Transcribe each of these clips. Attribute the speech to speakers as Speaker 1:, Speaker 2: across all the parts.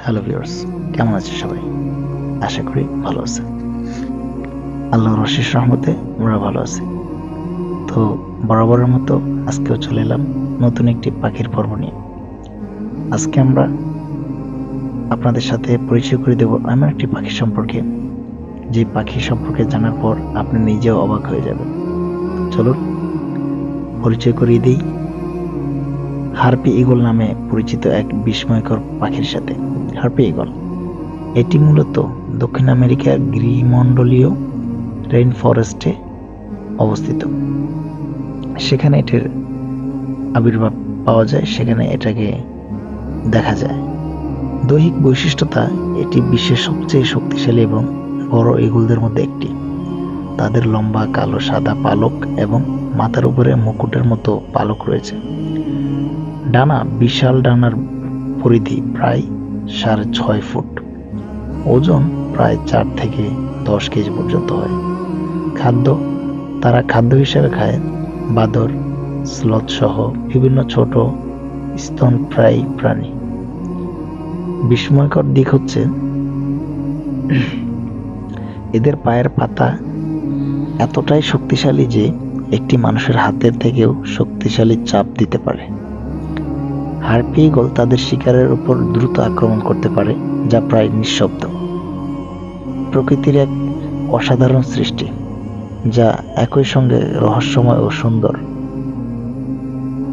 Speaker 1: Hello viewers, কেমন আছেন সবাই? আশা করি ভালো আছেন। আল্লাহর অশেষ রহমতে আমরা ভালো আছি। তো বরাবরের মতো আজকেও চলে এলাম নতুন একটি পাখির পর্ব নিয়ে। আজকে আমরা আপনাদের সাথে পরিচয় করে দেব এমন একটি পাখি সম্পর্কে, যে পাখি সম্পর্কে জানার পর আপনি নিজেও অবাক হয়ে যাবেন। চলুন পরিচয় করিয়ে দিই হার্পি ঈগল নামে পরিচিত এক বিস্ময়কর পাখির সাথে। হার্পি ঈগল এটি মূলত দক্ষিণ আমেরিকার গ্রীষ্মমণ্ডলীয় রেইন ফরেস্টে অবস্থিত। সেখানে এটির আবির্ভাব পাওয়া যায়, সেখানে এটাকে দেখা যায়। দৈহিক বৈশিষ্ট্যতা এটি বিশ্বের সবচেয়ে শক্তিশালী এবং বড় ঈগলদের মধ্যে একটি। তাদের লম্বা কালো সাদা পালক এবং মাথার উপরে মুকুটের মতো পালক রয়েছে। ডানা বিশাল, ডানার পরিধি প্রায় 6.5 ফুট, ওজন প্রায় 4 থেকে 10 কেজি পর্যন্ত হয়। তারা খাদ্য হিসেবে খায় বাদর, স্লথ সহ বিভিন্ন ছোট স্তন্যপায়ী প্রাণী। বিস্ময়কর দিক হচ্ছে এদের পায়ের পাতা এতটাই শক্তিশালী যে একটি মানুষের হাতের থেকেও শক্তিশালী চাপ দিতে পারে। হার্পি ঈগল তাদের শিকারের উপর দ্রুত আক্রমণ করতে পারে, যা প্রায় নিঃশব্দ। প্রকৃতির এক অসাধারণ সৃষ্টি, যা একই সঙ্গে রহস্যময় ও সুন্দর।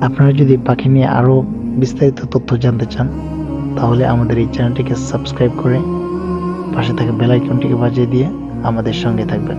Speaker 1: আপনারা যদি পাখি নিয়ে আরও বিস্তারিত তথ্য জানতে চান, তাহলে আমাদের এই চ্যানেলটিকে সাবস্ক্রাইব করে পাশে থাকা বেল আইকনটিকে বাজিয়ে দিয়ে আমাদের সঙ্গে থাকবেন।